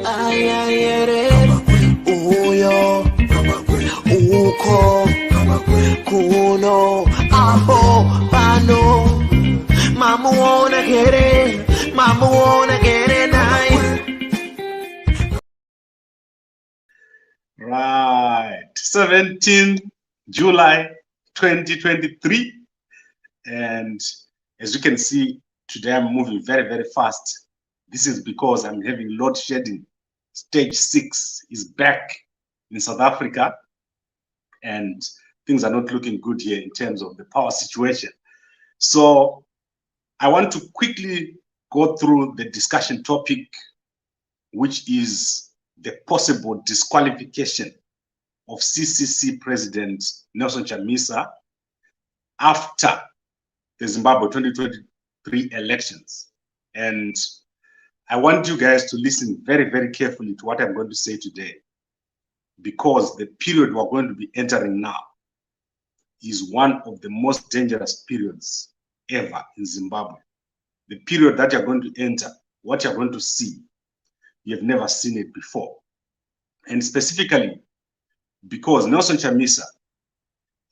ayayere uyo uko kuno apo pano mamuona kere nai. Right, 17 July 2023, and as you can see, today I'm moving very, very fast. This is because I'm having load shedding. Stage 6 is back in South Africa, and things are not looking good here in terms of the power situation. So I want to quickly go through the discussion topic, which is the possible disqualification of CCC President Nelson Chamisa after the Zimbabwe 2023 elections. And I want you guys to listen very, very carefully to what I'm going to say today, because the period we're going to be entering now is one of the most dangerous periods ever in Zimbabwe. The period that you're going to enter, what you're going to see, you've never seen it before. And specifically because Nelson Chamisa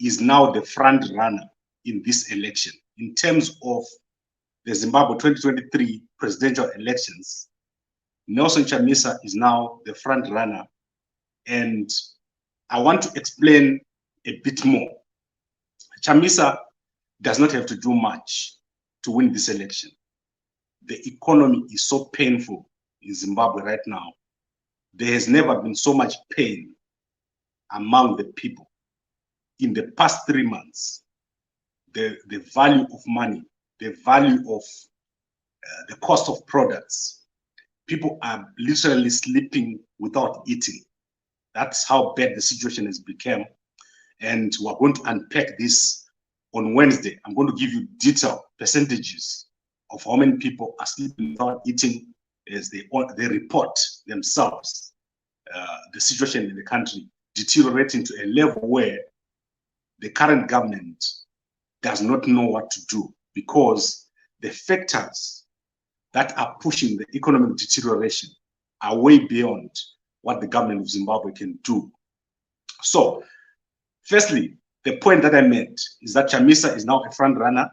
is now the front runner in this election. In terms of the Zimbabwe 2023 presidential elections, Nelson Chamisa is now the front runner. And I want to explain a bit more. Chamisa does not have to do much to win this election. The economy is so painful in Zimbabwe right now. There has never been so much pain among the people. In the past 3 months, the value of money, the value of the cost of products, people are literally sleeping without eating. That's how bad the situation has become. And we're going to unpack this on Wednesday. I'm going to give you detailed percentages of how many people are sleeping without eating as they report themselves the situation in the country deteriorating to a level where the current government does not know what to do, because the factors that are pushing the economic deterioration are way beyond what the government of Zimbabwe can do. So, firstly, the point that I made is that Chamisa is now a front runner.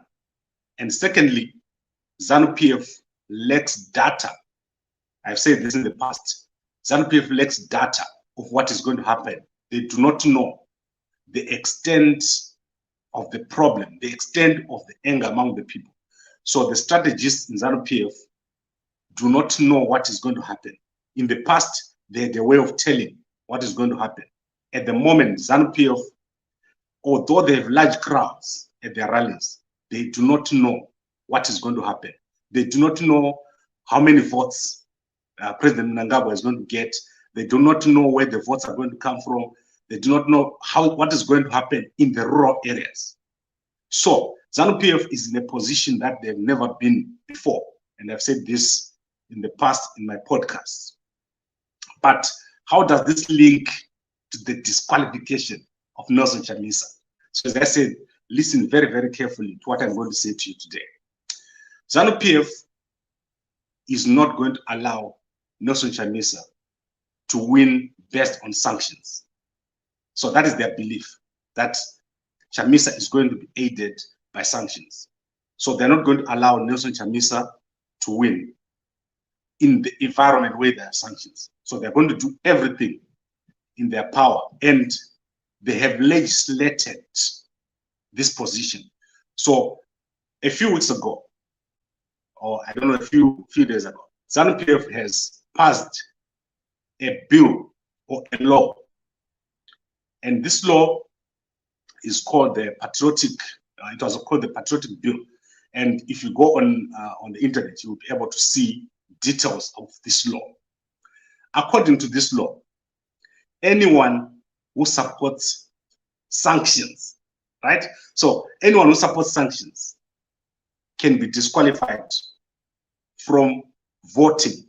And secondly, ZANU-PF lacks data. I've said this in the past. ZANU-PF lacks data of what is going to happen. They do not know the extent of the problem, the extent of the anger among the people. So the strategists in ZANU-PF do not know what is going to happen. In the past, they had a way of telling what is going to happen. At the moment, ZANU-PF, although they have large crowds at their rallies, they do not know what is going to happen. They do not know how many votes President Mnangagwa is going to get. They do not know where the votes are going to come from. They do not know what is going to happen in the rural areas. So ZANU-PF is in a position that they've never been before. And I've said this in the past in my podcasts. But how does this link to the disqualification of Nelson Chamisa? So as I said, listen very, very carefully to what I'm going to say to you today. ZANU-PF is not going to allow Nelson Chamisa to win based on sanctions. So that is their belief, that Chamisa is going to be aided by sanctions. So they're not going to allow Nelson Chamisa to win in the environment where there are sanctions. So they're going to do everything in their power, and they have legislated this position. So a few weeks ago, or I don't know, a few days ago, ZANU-PF has passed a bill or a law, and this law is called the Patriotic. It was called the Patriotic Bill, and if you go on the internet, you'll be able to see details of this law. According to this law, anyone who supports sanctions, right? So anyone who supports sanctions can be disqualified from voting.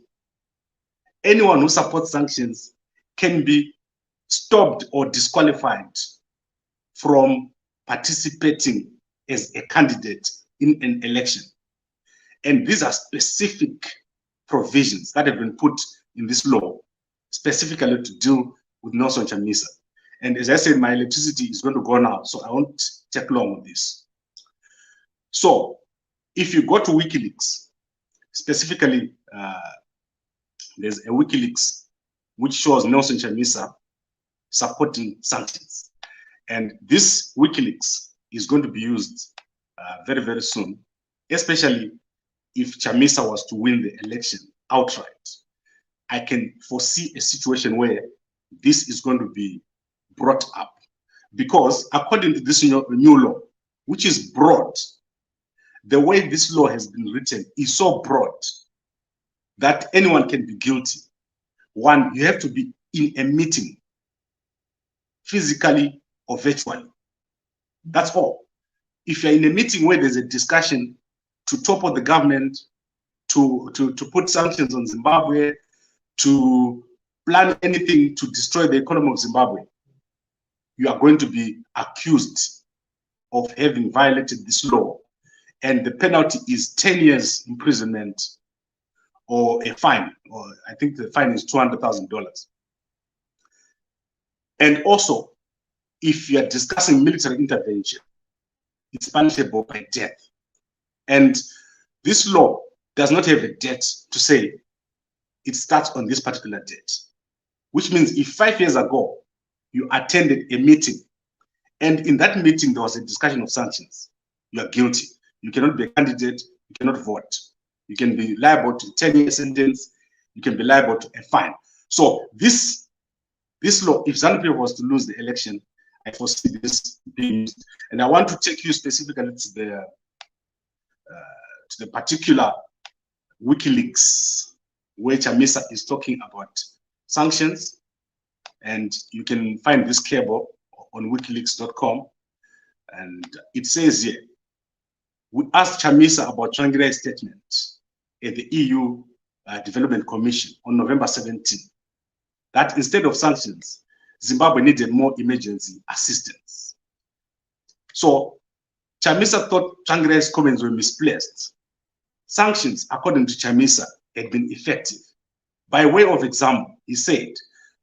Anyone who supports sanctions can be stopped or disqualified from participating as a candidate in an election. And these are specific provisions that have been put in this law, specifically to deal with Nelson Chamisa. And as I said, my electricity is going to go now, so I won't take long with this. So if you go to WikiLeaks, specifically, there's a WikiLeaks which shows Nelson Chamisa supporting sanctions. And this WikiLeaks is going to be used very, very soon, especially if Chamisa was to win the election outright. I can foresee a situation where this is going to be brought up, because according to this new law, which is broad, the way this law has been written is so broad that anyone can be guilty. One, you have to be in a meeting, physically or virtually. That's all. If you're in a meeting where there's a discussion to topple the government, to put sanctions on Zimbabwe, to plan anything to destroy the economy of Zimbabwe, you are going to be accused of having violated this law. And the penalty is 10 years imprisonment or a fine, or I think the fine is $200,000. And also, if you are discussing military intervention, it's punishable by death. And this law does not have a date to say it starts on this particular date, which means if 5 years ago you attended a meeting and in that meeting there was a discussion of sanctions, you are guilty. You cannot be a candidate, you cannot vote. You can be liable to 10-year sentence, you can be liable to a fine. So this law, if ZANU-PF was to lose the election, I foresee this being used. And I want to take you specifically to the particular WikiLeaks where Chamisa is talking about sanctions. And you can find this cable on wikileaks.com. And it says here, we asked Chamisa about Tsvangirai's statement at the EU Development Commission on November 17, that instead of sanctions, Zimbabwe needed more emergency assistance. So Chamisa thought Tsvangirai's comments were misplaced. Sanctions, according to Chamisa, had been effective. By way of example, he said,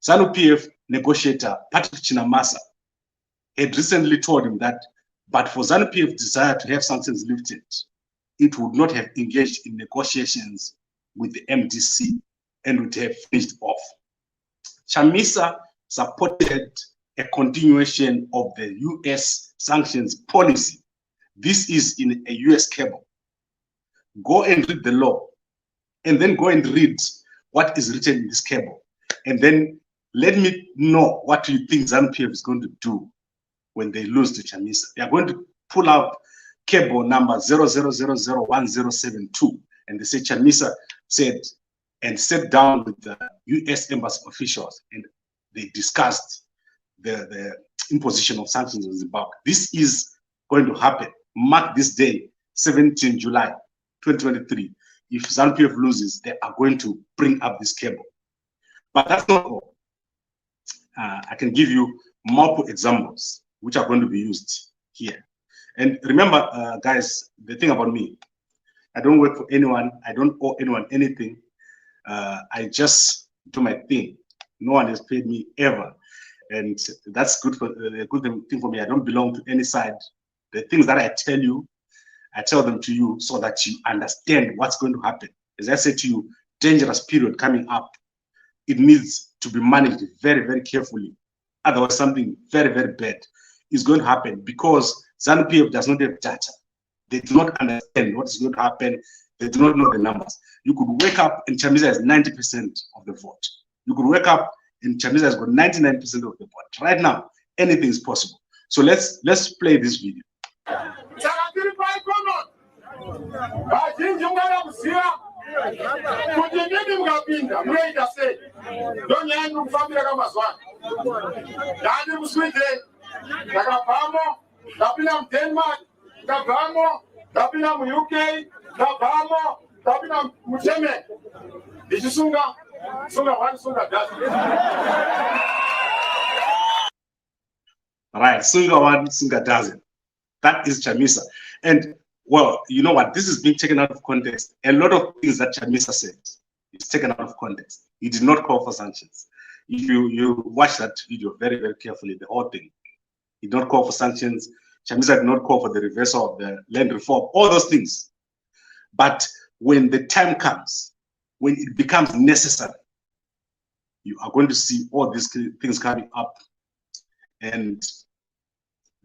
ZANU-PF negotiator Patrick Chamisa had recently told him that, but for ZANU-PF desire to have sanctions lifted, it would not have engaged in negotiations with the MDC and would have finished off. Chamisa supported a continuation of the US sanctions policy. This is in a US cable. Go and read the law, and then go and read what is written in this cable. And then let me know what you think ZANU-PF is going to do when they lose to Chamisa. They are going to pull out cable number 00001072, and they say Chamisa said and sat down with the US embassy officials and they discussed the imposition of sanctions on Zimbabwe. This is going to happen. Mark this day, 17 July 2023. If ZANU-PF loses, they are going to bring up this cable. But that's not all. I can give you multiple examples which are going to be used here. And remember, guys, the thing about me, I don't work for anyone. I don't owe anyone anything. I just do my thing. No one has paid me ever. And that's good for a good thing for me. I don't belong to any side. The things that I tell you, I tell them to you so that you understand what's going to happen. As I said to you, dangerous period coming up. It needs to be managed very, very carefully. Otherwise, something very, very bad is going to happen because ZANU-PF does not have data. They do not understand what is going to happen. They do not know the numbers. You could wake up and Chamisa has 90% of the vote. You could wake up and Chamisa has got 99% of the vote. Right now, anything is possible. So let's play this video. Right, Sunga one, Sunga doesn't. That is Chamisa. And well, you know what? This is being taken out of context. A lot of things that Chamisa said It's taken out of context. He did not call for sanctions. If you watch that video very, very carefully, the whole thing, he did not call for sanctions. Chamisa did not call for the reversal of the land reform, all those things. But when the time comes, when it becomes necessary, you are going to see all these things coming up. And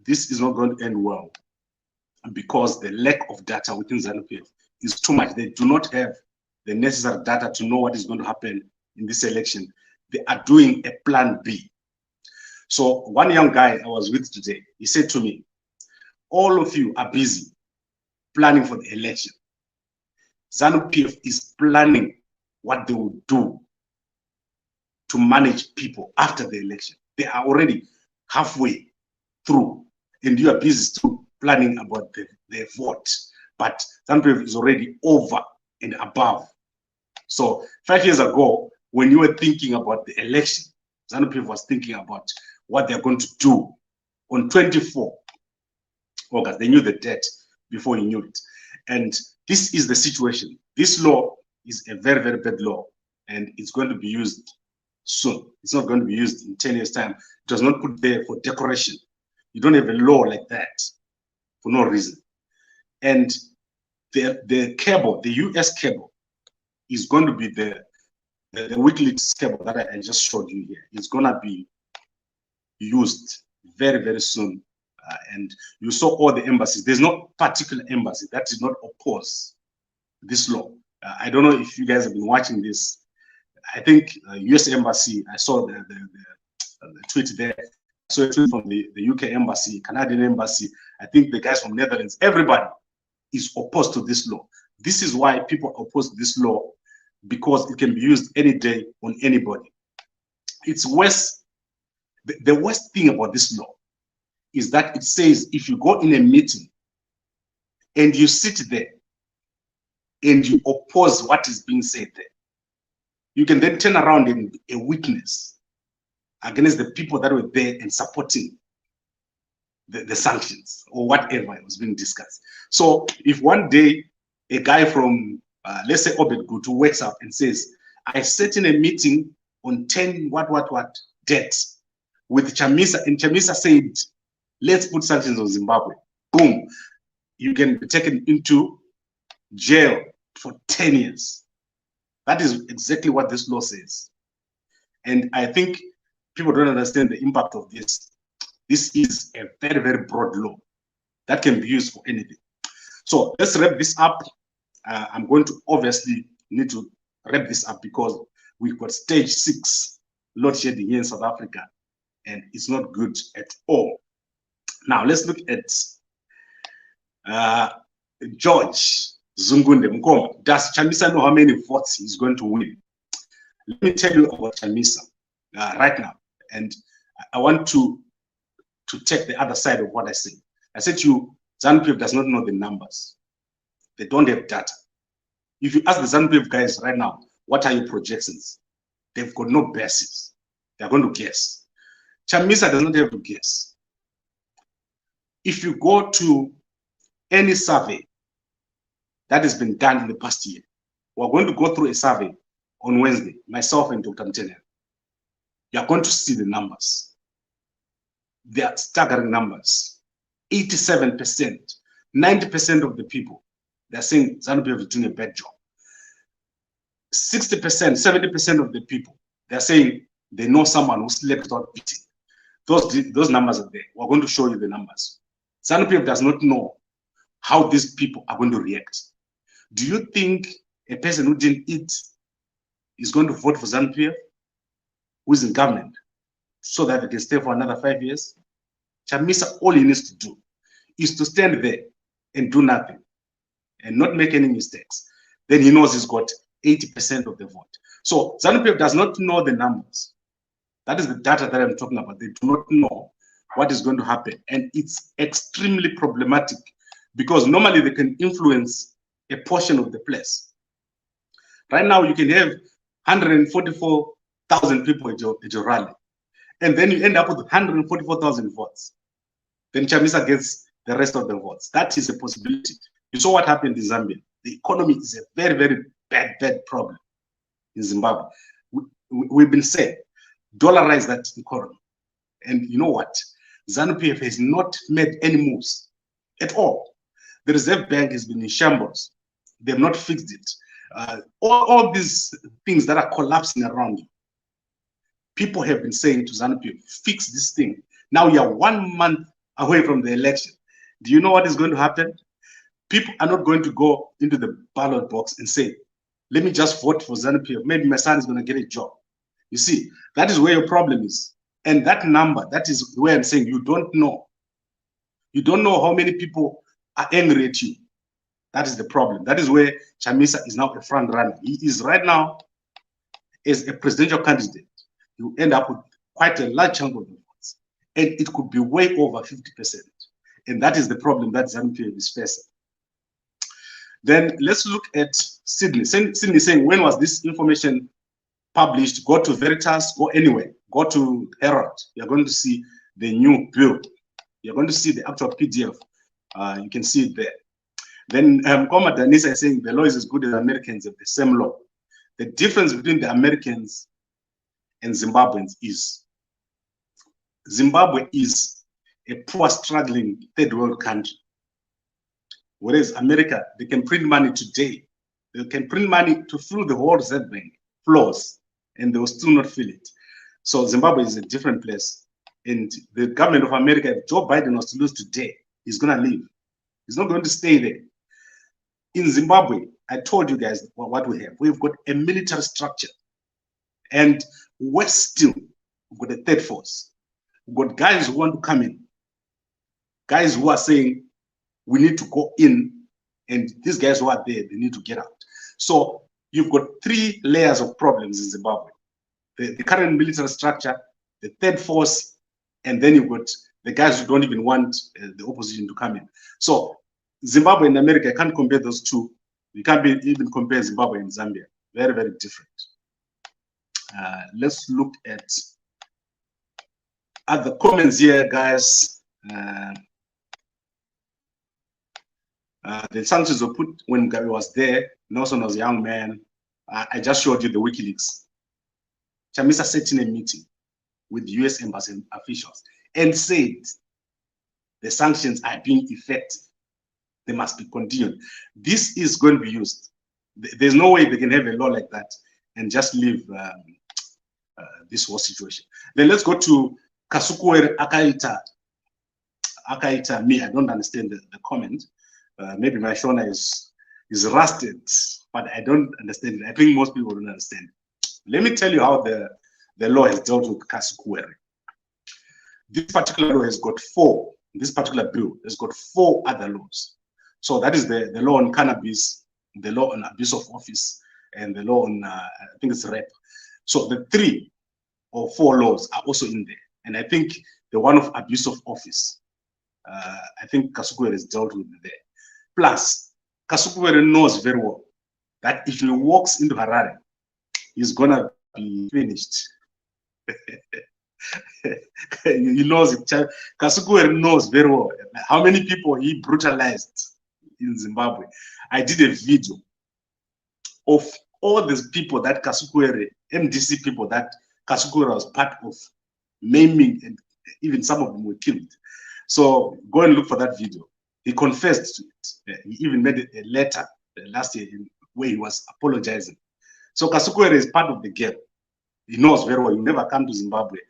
this is not going to end well, because the lack of data within ZANU-PF is too much. They do not have the necessary data to know what is going to happen in this election. They are doing a plan B. So one young guy I was with today, he said to me, all of you are busy planning for the election. ZANU-PF is planning what they will do to manage people after the election. They are already halfway through, and you are busy still planning about the vote. But ZANU-PF is already over and above. So 5 years ago, when you were thinking about the election, ZANU-PF was thinking about what they're going to do on 24 August. They knew the date before you knew it. And this is the situation. This law is a very, very bad law, and it's going to be used soon. It's not going to be used in 10 years' time. It was not put there for decoration. You don't have a law like that for no reason. And the cable, the US cable, is going to be the WikiLeaks cable that I just showed you here. It's going to be used very, very soon. And you saw all the embassies. There's no particular embassy that did not oppose this law. I don't know if you guys have been watching this. I think US Embassy, I saw the tweet there. I saw a tweet from the UK Embassy, Canadian Embassy. I think the guys from Netherlands, everybody is opposed to this law. This is why people oppose this law, because it can be used any day on anybody. It's worse. The worst thing about this law is that it says if you go in a meeting and you sit there and you oppose what is being said there, you can then turn around and be a witness against the people that were there and supporting the sanctions or whatever was being discussed. So if one day a guy from, let's say, Obed Gutu wakes up and says, I sat in a meeting on 10 what date with Chamisa, and Chamisa said, let's put sanctions on Zimbabwe. Boom. You can be taken into jail for 10 years. That is exactly what this law says. And I think people don't understand the impact of this. This is a very, very broad law that can be used for anything. So let's wrap this up. I'm going to obviously need to wrap this up because we've got stage 6 load shedding here in South Africa, and it's not good at all. Now let's look at George Zungunde Mkoma. Does Chamisa know how many votes he's going to win? Let me tell you about Chamisa right now. And I want to take the other side of what I said. I said to you, ZANU-PF does not know the numbers. They don't have data. If you ask the ZANU-PF guys right now, what are your projections? They've got no basis. They're going to guess. Chamisa does not have to guess. If you go to any survey that has been done in the past year, we're going to go through a survey on Wednesday, myself and Dr. Mtene. You're going to see the numbers. They are staggering numbers. 87%, 90% of the people, they're saying ZANU-PF is doing a bad job. 60%, 70% of the people, they're saying they know someone who slept without eating. Those numbers are there. We're going to show you the numbers. ZANU-PF does not know how these people are going to react. Do you think a person who didn't eat is going to vote for ZANU-PF, who is in government, so that they can stay for another 5 years? Chamisa, all he needs to do is to stand there and do nothing and not make any mistakes. Then he knows he's got 80% of the vote. So ZANU-PF does not know the numbers. That is the data that I'm talking about. They do not know what is going to happen. And it's extremely problematic because normally they can influence a portion of the place. Right now, you can have 144,000 people at your rally. And then you end up with 144,000 votes. Then Chamisa gets the rest of the votes. That is a possibility. You saw what happened in Zambia. The economy is a very, very bad problem. in Zimbabwe. We've been saying, dollarize that economy. And you know what? ZANU-PF has not made any moves at all. The Reserve Bank has been in shambles. They have not fixed it. All these things that are collapsing around you. People have been saying to ZANU-PF, fix this thing. Now you are 1 month away from the election. Do you know what is going to happen? People are not going to go into the ballot box and say, let me just vote for ZANU-PF. Maybe my son is going to get a job. You see, that is where your problem is. And that number, that is where I'm saying you don't know. You don't know how many people are angry at you. That is the problem. That is where Chamisa is now a front runner. He is right now as a presidential candidate. You end up with quite a large chunk of the votes. And it could be way over 50%. And that is the problem that ZANU-PF is facing. Then let's look at Sydney. Sydney saying, when was this information published? Go to Veritas, go anywhere. Go to Herald. You're going to see the new bill. You're going to see the actual PDF. You can see it there. Then Koma Danisa is saying the law is as good as Americans have the same law. The difference between the Americans and Zimbabweans is Zimbabwe is a poor, struggling third world country. Whereas America, they can print money today. They can print money to fill the whole Reserve Bank floors, and they will still not fill it. So Zimbabwe is a different place. And the government of America, if Joe Biden was to lose today, he's going to leave. He's not going to stay there. In Zimbabwe, I told you guys what we have. We've got a military structure. And worse still, we've got a third force. We've got guys who want to come in. Guys who are saying, we need to go in. And these guys who are there, they need to get out. So you've got 3 layers of problems in Zimbabwe. The current military structure, the third force, and then you've got the guys who don't even want the opposition to come in. So Zimbabwe and America, I can't compare those two. You can't even compare Zimbabwe and Zambia. Very, very different. Let's look at other comments here, guys. The sanctions were put when Gabi was there. Nelson was a young man. I just showed you the WikiLeaks. Chamisa sat in a meeting with US embassy officials and said the sanctions are being effective. They must be continued. This is going to be used. There's no way they can have a law like that and just leave this whole situation. Then let's go to Kasukuwere Akaita. Me, I don't understand the comment. Maybe my Shona is rusted, but I don't understand it. I think most people don't understand it. Let me tell you how the law has dealt with Kasukuwere. This particular law has got 4. This particular bill has got 4 other laws. So that is the law on cannabis, the law on abuse of office, and the law on, I think it's rape. So the 3 or 4 laws are also in there. And I think the one of abuse of office, I think Kasukuwere has dealt with it there. Plus, Kasukuwere knows very well that if he walks into Harare, he's gonna be finished. He knows it. Kasukuwere knows very well how many people he brutalized in Zimbabwe. I did a video of all these people that Kasukuwere, MDC people that Kasukuwere was part of maiming, and even some of them were killed. So go and look for that video. He confessed to it. He even made a letter last year where he was apologizing. So Kasukuwere is part of the game. He knows very well. He never come to Zimbabwe.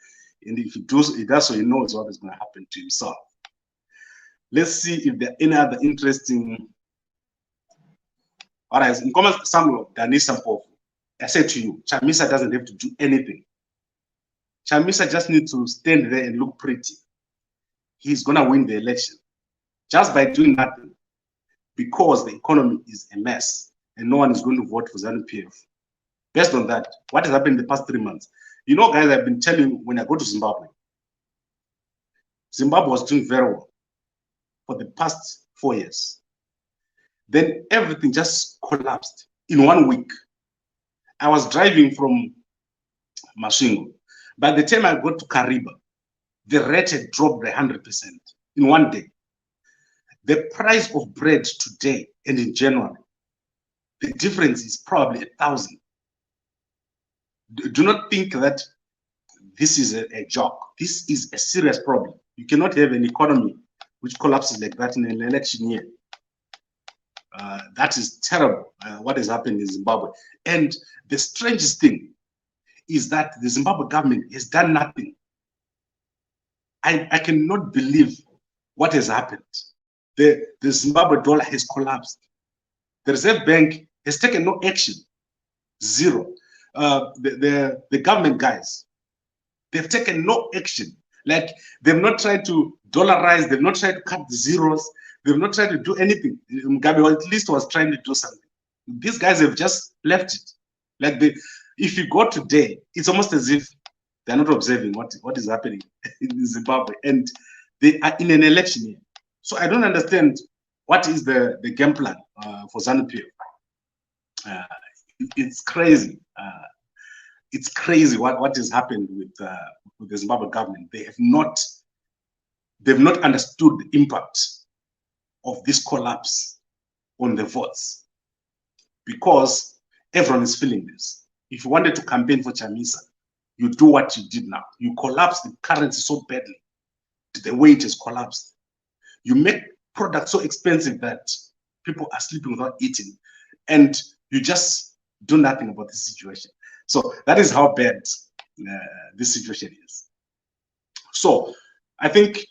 And if he does so, he knows what is going to happen to himself. Let's see if there are any other interesting. All right, in common summary of Danisa Mpofu, I said to you, Chamisa doesn't have to do anything. Chamisa just needs to stand there and look pretty. He's going to win the election just by doing nothing, because the economy is a mess and no one is going to vote for ZANU-PF. Based on that, what has happened in the past 3 months? You know, guys, I've been telling you when I go to Zimbabwe, Zimbabwe was doing very well for the past 4 years. Then everything just collapsed in 1 week. I was driving from Masvingo. By the time I got to Kariba, the rate had dropped by 100% in 1 day. The price of bread today and in January, the difference is probably 1,000. do not think that this is a joke. This is a serious problem. You cannot have an economy which collapses like that in an election year. That is terrible, what has happened in Zimbabwe. And the strangest thing is that the Zimbabwe government has done nothing. I cannot believe what has happened. The Zimbabwe dollar has collapsed. The Reserve Bank has taken no action, zero. The government guys, they've taken no action. Like, they've not tried to dollarize, they've not tried to cut the zeros, they've not tried to do anything. Mugabe at least was trying to do something. These guys have just left it. Like, if you go today, it's almost as if they're not observing what is happening in Zimbabwe, and they are in an election year. So I don't understand what is the game plan for ZANU-PF. It's crazy. It's crazy what has happened with the Zimbabwe government. They've not understood the impact of this collapse on the votes, because everyone is feeling this. If you wanted to campaign for Chamisa, you do what you did now. You collapse the currency so badly, the way it has collapsed. You make products so expensive that people are sleeping without eating, and you just do nothing about this situation. So that is how bad this situation is. So I think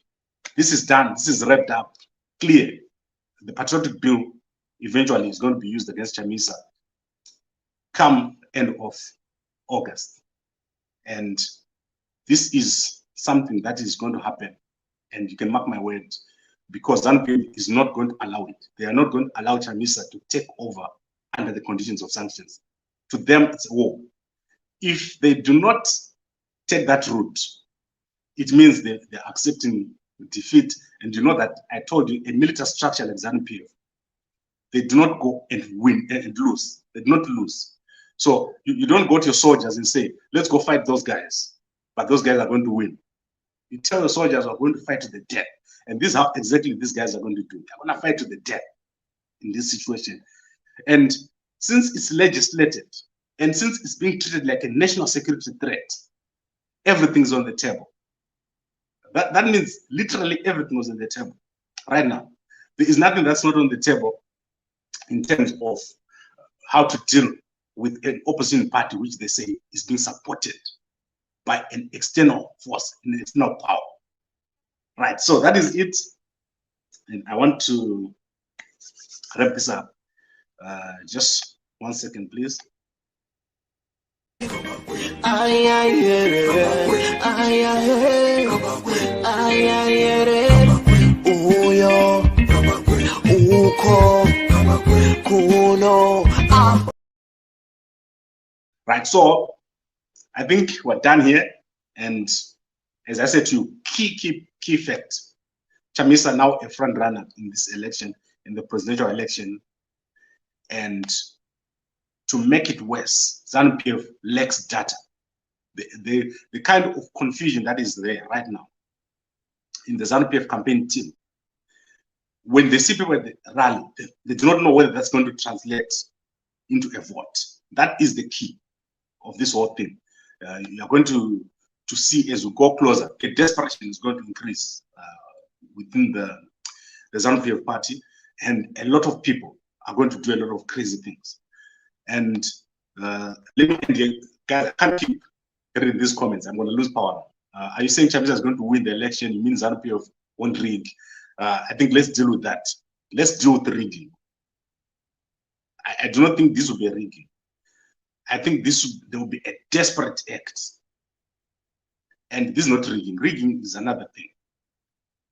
this is done. This is wrapped up, clear. The Patriotic Bill eventually is going to be used against Chamisa come end of August. And this is something that is going to happen. And you can mark my words, because ZANU-PF is not going to allow it. They are not going to allow Chamisa to take over under the conditions of sanctions. To them, it's a war. If they do not take that route, it means they're accepting defeat. And you know that I told you, a military structure like ZANU-PF, they do not go and win and lose. They do not lose. So you don't go to your soldiers and say, let's go fight those guys, but those guys are going to win. You tell your soldiers are going to fight to the death. And this is how exactly these guys are going to do. They're going to fight to the death in this situation. And since it's legislated, and since it's being treated like a national security threat, everything's on the table. That means literally everything was on the table right now. There is nothing that's not on the table in terms of how to deal with an opposition party, which they say is being supported by an external force, an external power. Right, so that is it. And I want to wrap this up. Just 1 second, please. Right, so I think we're done here. And as I said to you, key fact: Chamisa now a front runner in this election, in the presidential election. And to make it worse, ZANU-PF lacks data. The kind of confusion that is there right now in the ZANU-PF campaign team, when they see people at the rally, they do not know whether that's going to translate into a vote. That is the key of this whole thing. You're going to see as we go closer, the desperation is going to increase within the ZANU-PF party, and a lot of people are going to do a lot of crazy things. And let me end here. Guys, I can't keep reading these comments. I'm going to lose power. Are you saying Chamisa is going to win the election? You mean ZANU-PF won't rig? I think let's deal with that. Let's deal with the rigging. I do not think this will be a rigging. I think there will be a desperate act. And this is not rigging. Rigging is another thing.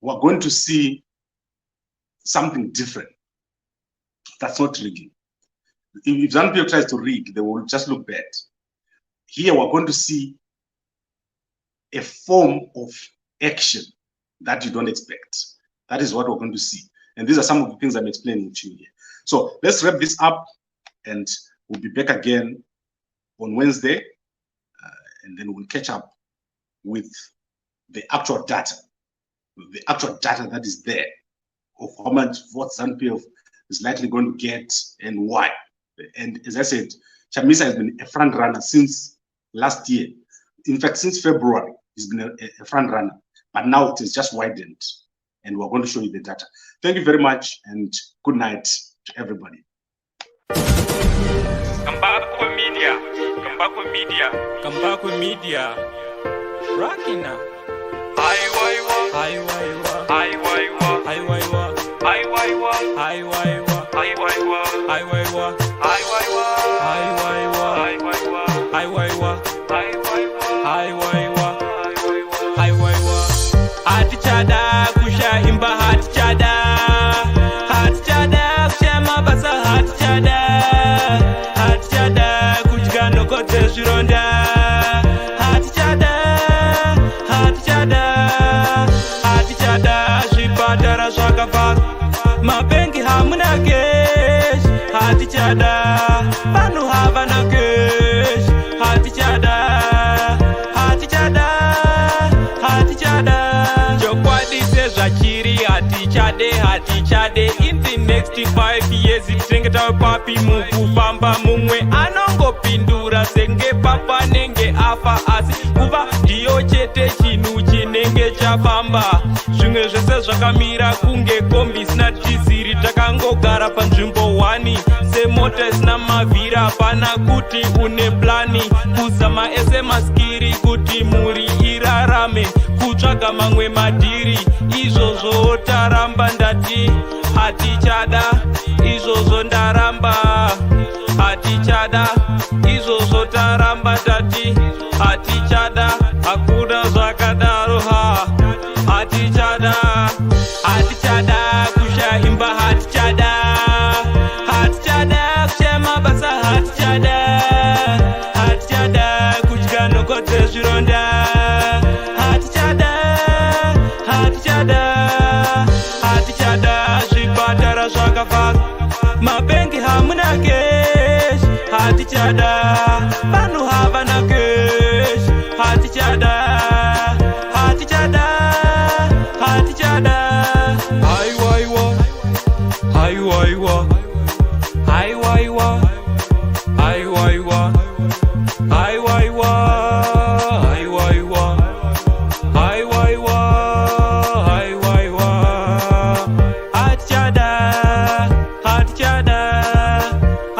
We're going to see something different. That's not rigging. If ZANU-PF tries to rig, they will just look bad. Here we're going to see a form of action that you don't expect. That is what we're going to see. And these are some of the things I'm explaining to you here. So let's wrap this up, and we'll be back again on Wednesday, and then we'll catch up with the actual data that is there of how much votes ZANU-PF is likely going to get and why. And as I said, Chamisa has been a front runner since last year. In fact, since February, he's been a front runner, but now it is just widened, and we're going to show you the data. Thank you very much, and good night to everybody. Come back with media. Come back with media. Come back with media. Rocking now. Hatichada kushahimba hatichada hatichada kushama basa hatichada kudya nokote zvironda hatichada zvipatara zvakavharwa mabengi hamuna kesh hatichada vanhu havana kesh hatichada chokwadi sezvachiri hatichade in the next 5 years tinenge tave papi mukufamba mumwe anongopindura senge papa nenge afa asi kuva ndiyo chete chinhu chinenge chafamba zvimwe zvese zvakamira kunge kombi isina tiziri takangogara panzvimbo 1 semota isina mavhiri hapana kuti une plani kuzama ese maskiri kuti mhuri irarame kutsvaga mamwe madhiri izvozvo taramba ndati hatichada izvozvo ndaramba hatichada izvozvo taramba tati hatichada hakuna zvakadaro hatichada kushaimba hatichada kushema basa hatichada kudya nokote zvironda hatichada zvipatara zvakavharwa mabengi hamuna kesh hatichada